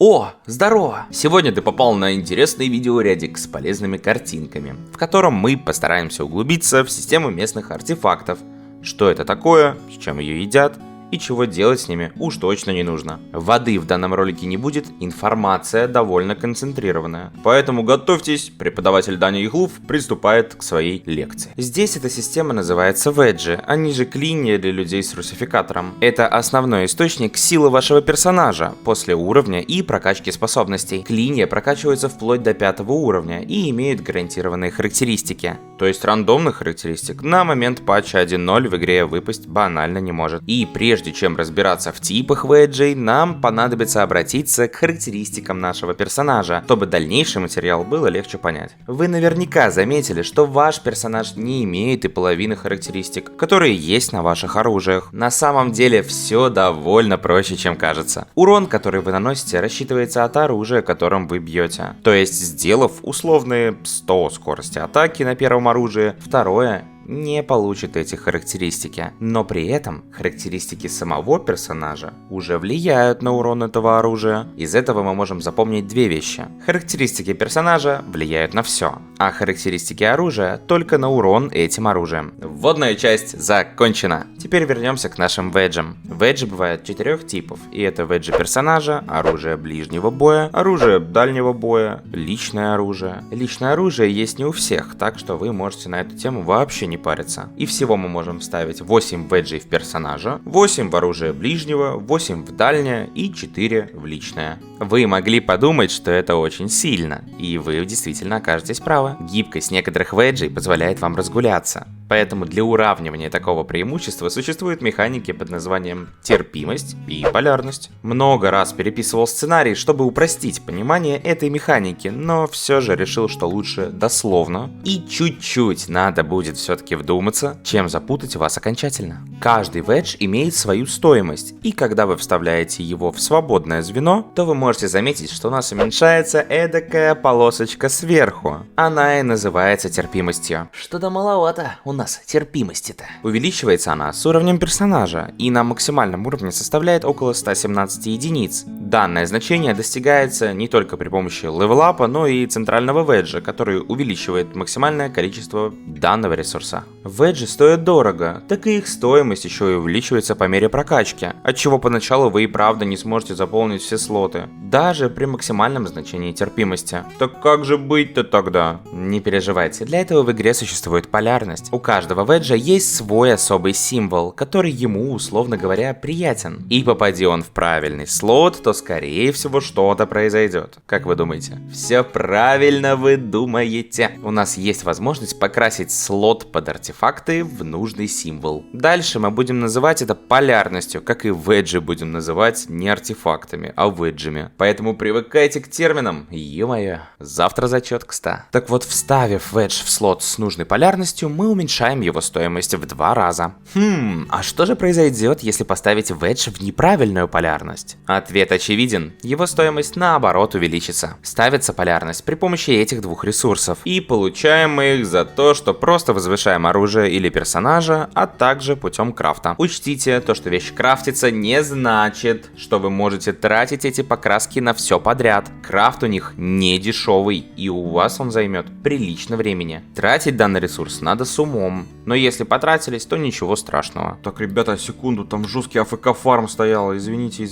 О, здорово! Сегодня ты попал на интересный видеорядик с полезными картинками, в котором мы постараемся углубиться в систему местных артефактов. Что это такое, с чем ее едят и чего делать с ними уж точно не нужно. Воды в данном ролике не будет, информация довольно концентрированная. Поэтому готовьтесь, преподаватель Даня Иглов приступает к своей лекции. Здесь эта система называется веджи, они же клинья для людей с русификатором. Это основной источник силы вашего персонажа после уровня и прокачки способностей. Клинья прокачиваются вплоть до 5 уровня и имеют гарантированные характеристики. То есть рандомных характеристик на момент патча 1.0 в игре выпасть банально не может. И прежде чем разбираться в типах веджей, нам понадобится обратиться к характеристикам нашего персонажа, чтобы дальнейший материал было легче понять. Вы наверняка заметили, что ваш персонаж не имеет и половины характеристик, которые есть на ваших оружиях. На самом деле все довольно проще, чем кажется. Урон, который вы наносите, рассчитывается от оружия, которым вы бьете. То есть, сделав условные 100 скорости атаки на первом оружии, второе не получит эти характеристики. Но при этом характеристики самого персонажа уже влияют на урон этого оружия. Из этого мы можем запомнить две вещи. Характеристики персонажа влияют на все, а характеристики оружия только на урон этим оружием. Вводная часть закончена. Теперь вернемся к нашим веджам. Веджи бывают 4 типов, и это веджи персонажа, оружие ближнего боя, оружие дальнего боя, личное оружие. Личное оружие есть не у всех, так что вы можете на эту тему вообще не париться. И всего мы можем вставить 8 веджей в персонажа, 8 в оружие ближнего, 8 в дальнее и 4 в личное. Вы могли подумать, что это очень сильно, и вы действительно окажетесь правы. Гибкость некоторых веджей позволяет вам разгуляться. Поэтому для уравнивания такого преимущества существуют механики под названием терпимость и полярность. Много раз переписывал сценарий, чтобы упростить понимание этой механики, но все же решил, что лучше дословно и чуть-чуть надо будет все-таки вдуматься, чем запутать вас окончательно. Каждый ведж имеет свою стоимость, и когда вы вставляете его в свободное звено, то вы можете заметить, что у нас уменьшается эдакая полосочка сверху. Она и называется терпимостью. Что-то маловато у нас терпимости-то. Увеличивается она с уровнем персонажа и на максимальном уровне составляет около 117 единиц. Данное значение достигается не только при помощи левелапа, но и центрального веджа, который увеличивает максимальное количество данного ресурса. Веджи стоят дорого, так и их стоимость еще и увеличивается по мере прокачки, отчего поначалу вы и правда не сможете заполнить все слоты, даже при максимальном значении терпимости. Так как же быть-то тогда? Не переживайте, для этого в игре существует полярность. У каждого веджа есть свой особый символ, который ему, условно говоря, приятен. И попади он в правильный слот, то скорее всего что-то произойдет. Как вы думаете? Все правильно вы думаете. У нас есть возможность покрасить слот под артефакты в нужный символ. Дальше мы будем называть это полярностью, как и веджи будем называть не артефактами, а веджами. Поэтому привыкайте к терминам. Ё-моё, завтра зачет к 100. Так вот, вставив ведж в слот с нужной полярностью, мы уменьшаем его стоимость в 2 раза. А что же произойдет, если поставить ведж в неправильную полярность? Ответ очевиден. Его стоимость наоборот увеличится. Ставится полярность при помощи этих двух ресурсов. И получаем мы их за то, что просто возвышаем оружие или персонажа, а также путем крафта. Учтите, то, что вещь крафтится, не значит, что вы можете тратить эти покраски на все подряд. Крафт у них не дешевый, и у вас он займет прилично времени. Тратить данный ресурс надо с умом, но если потратились, то ничего страшного. Так, ребята, секунду, там жесткий АФК фарм стоял, извините.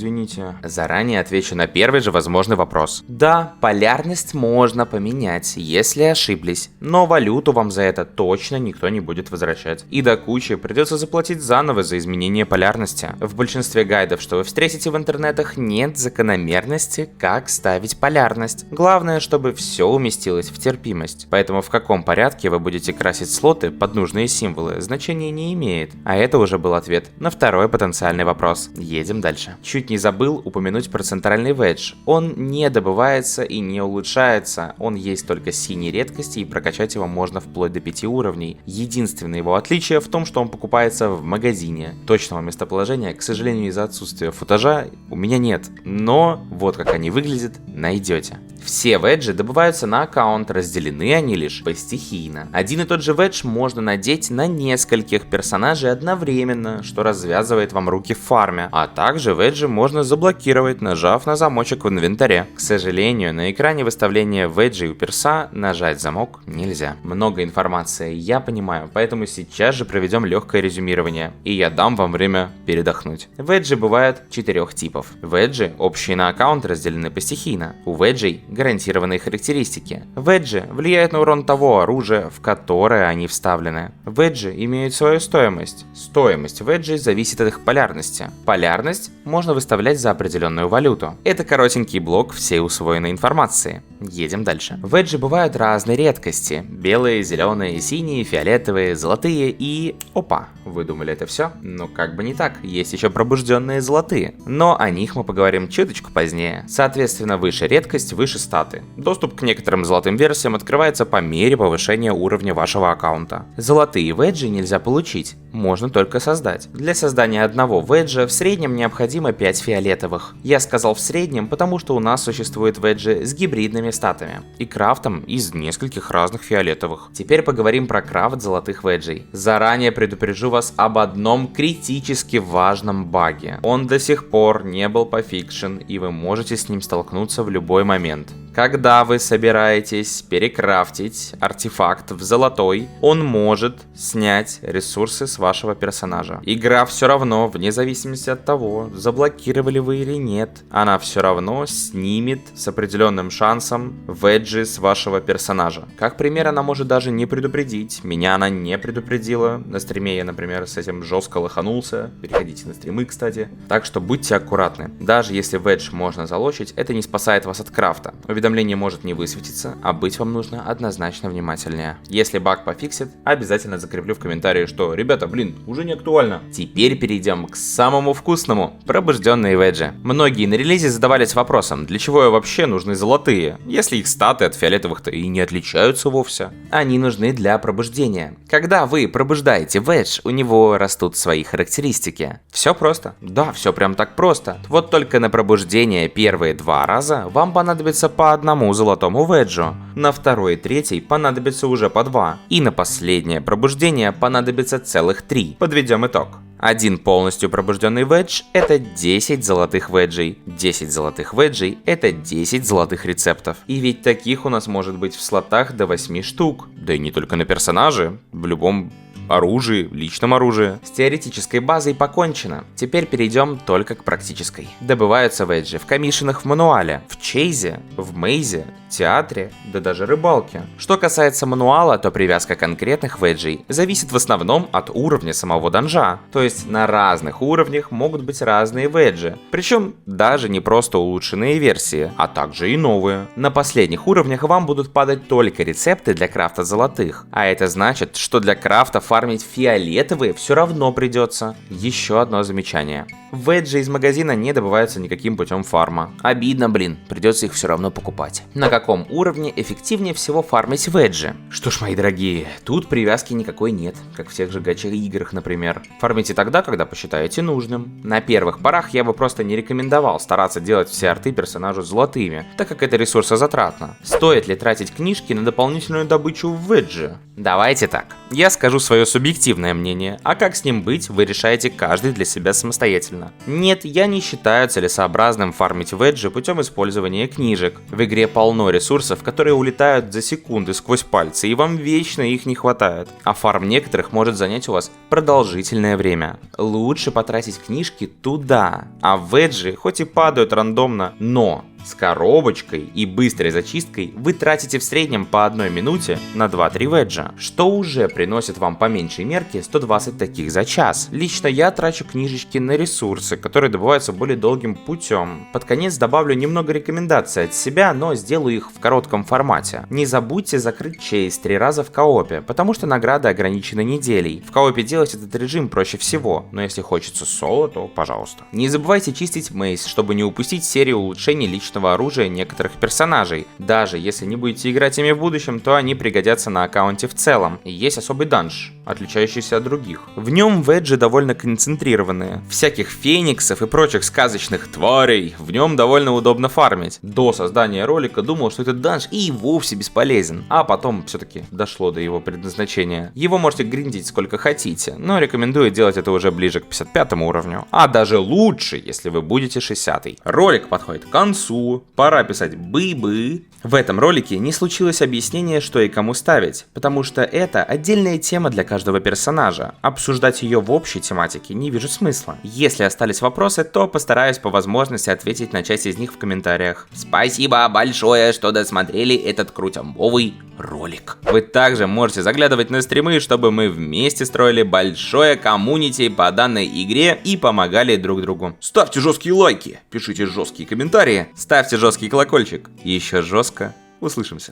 Заранее отвечу на первый же возможный вопрос. Да, полярность можно поменять, если ошиблись, но валюту вам за это точно никто не будет возвращать. И до кучи придется заплатить заново за изменение полярности. В большинстве гайдов, что вы встретите в интернетах, нет закономерности, как ставить полярность. Главное, чтобы все уместилось в терпимость. Поэтому в каком порядке вы будете красить слоты под нужные символы, значения не имеет. А это уже был ответ на второй потенциальный вопрос. Едем дальше. Чуть не забыл упомянуть про центральный ведж. Он не добывается и не улучшается. Он есть только синей редкости, и прокачать его можно вплоть до 5 уровней. Единственное его отличие в том, что он покупается в магазине. Точного местоположения, к сожалению, из-за отсутствия футажа у меня нет. Но вот как они выглядят, найдете. Все веджи добываются на аккаунт, разделены они лишь постихийно. Один и тот же ведж можно надеть на нескольких персонажей одновременно, что развязывает вам руки в фарме. А также веджи можно заблокировать, нажав на замочек в инвентаре. К сожалению, на экране выставления веджей у перса нажать замок нельзя. Много информации, я понимаю, поэтому сейчас же проведем легкое резюмирование, и я дам вам время передохнуть. Веджи бывают 4 типов. Веджи, общие на аккаунт, разделены постихийно. У веджей гарантированные характеристики. Веджи влияют на урон того оружия, в которое они вставлены. Веджи имеют свою стоимость. Стоимость веджей зависит от их полярности. Полярность можно выставлять за определенную валюту. Это коротенький блок всей усвоенной информации. Едем дальше. Веджи бывают разной редкости. Белые, зеленые, синие, фиолетовые, золотые и... Опа, вы думали это все? Ну как бы не так, есть еще пробужденные золотые. Но о них мы поговорим чуточку позднее. Соответственно, выше редкость, выше статы. Доступ к некоторым золотым версиям открывается по мере повышения уровня вашего аккаунта. Золотые веджи нельзя получить, можно только создать. Для создания одного веджа в среднем необходимо 5 фиолетовых. Я сказал в среднем, потому что у нас существуют веджи с гибридными статами и крафтом из нескольких разных фиолетовых. Теперь поговорим про крафт золотых веджей. Заранее предупрежу вас об одном критически важном баге. Он до сих пор не был пофикшен, и вы можете с ним столкнуться в любой момент. Когда вы собираетесь перекрафтить артефакт в золотой, он может снять ресурсы с вашего персонажа. Игра все равно, вне зависимости от того, заблокировали вы или нет, она все равно снимет с определенным шансом веджи с вашего персонажа. Как пример, она может даже не предупредить. Меня она не предупредила. На стриме я, например, с этим жестко лоханулся. Переходите на стримы, кстати. Так что будьте аккуратны. Даже если ведж можно залочить, это не спасает вас от крафта. Уведомление может не высветиться, а быть вам нужно однозначно внимательнее. Если баг пофиксит, обязательно закреплю в комментарии, что, ребята, уже не актуально. Теперь перейдем к самому вкусному. Пробужденные веджи. Многие на релизе задавались вопросом, для чего вообще нужны золотые, если их статы от фиолетовых-то и не отличаются вовсе. Они нужны для пробуждения. Когда вы пробуждаете ведж, у него растут свои характеристики. Все просто. Да, все прям так просто. Вот только на пробуждение первые 2 раза вам понадобится по 1 золотому веджу. На второй и третий понадобится уже по 2. И на последнее пробуждение понадобится целых 3. Подведем итог. Один полностью пробужденный ведж – это 10 золотых веджей. 10 золотых веджей – это 10 золотых рецептов. И ведь таких у нас может быть в слотах до 8 штук. Да и не только на персонаже, в любом оружии, личном оружии. С теоретической базой покончено. Теперь перейдем только к практической. Добываются веджи в коммишенах в мануале, в чейзе, в мейзе, театре, да даже рыбалке. Что касается мануала, то привязка конкретных веджей зависит в основном от уровня самого данжа. То есть на разных уровнях могут быть разные веджи. Причем даже не просто улучшенные версии, а также и новые. На последних уровнях вам будут падать только рецепты для крафта золотых. А это значит, что для крафта фармить фиолетовые все равно придется. Еще одно замечание. Веджи из магазина не добываются никаким путем фарма. Обидно, придется их все равно покупать. На каком уровне эффективнее всего фармить веджи? Что ж, мои дорогие, тут привязки никакой нет, как в тех же гача-играх, например. Фармите тогда, когда посчитаете нужным. На первых порах я бы просто не рекомендовал стараться делать все арты персонажу золотыми, так как это ресурсозатратно. Стоит ли тратить книжки на дополнительную добычу в веджи? Давайте так. Я скажу свое субъективное мнение, а как с ним быть, вы решаете каждый для себя самостоятельно. Нет, я не считаю целесообразным фармить веджи путем использования книжек. В игре полно ресурсов, которые улетают за секунды сквозь пальцы, и вам вечно их не хватает. А фарм некоторых может занять у вас продолжительное время. Лучше потратить книжки туда. А веджи хоть и падают рандомно, но с коробочкой и быстрой зачисткой вы тратите в среднем по 1 минуте на 2-3 веджа, что уже приносит вам по меньшей мерке 120 таких за час. Лично я трачу книжечки на ресурсы, которые добываются более долгим путем. Под конец добавлю немного рекомендаций от себя, но сделаю их в коротком формате. Не забудьте закрыть чейз 3 раза в коопе, потому что награды ограничены неделей. В коопе делать этот режим проще всего, но если хочется соло, то пожалуйста. Не забывайте чистить мейз, чтобы не упустить серию улучшений личного оружия некоторых персонажей. Даже если не будете играть ими в будущем, то они пригодятся на аккаунте в целом. И есть особый данж. отличающийся от других. В нем веджи довольно концентрированные. Всяких фениксов и прочих сказочных тварей в нем довольно удобно фармить. До создания ролика думал, что этот данж и вовсе бесполезен, а потом все-таки дошло до его предназначения. Его можете гриндить сколько хотите, но рекомендую делать это уже ближе к 55 уровню, а даже лучше, если вы будете 60-й. Ролик подходит к концу, пора писать бы-бы. В этом ролике не случилось объяснение, что и кому ставить, потому что это отдельная тема для каждого персонажа. Обсуждать ее в общей тематике не вижу смысла. Если остались вопросы, то постараюсь по возможности ответить на часть из них в комментариях. Спасибо большое, что досмотрели этот крутямбовый ролик. Вы также можете заглядывать на стримы, чтобы мы вместе строили большое коммунити по данной игре и помогали друг другу. Ставьте жесткие лайки, пишите жесткие комментарии, ставьте жесткий колокольчик. Еще жестко услышимся.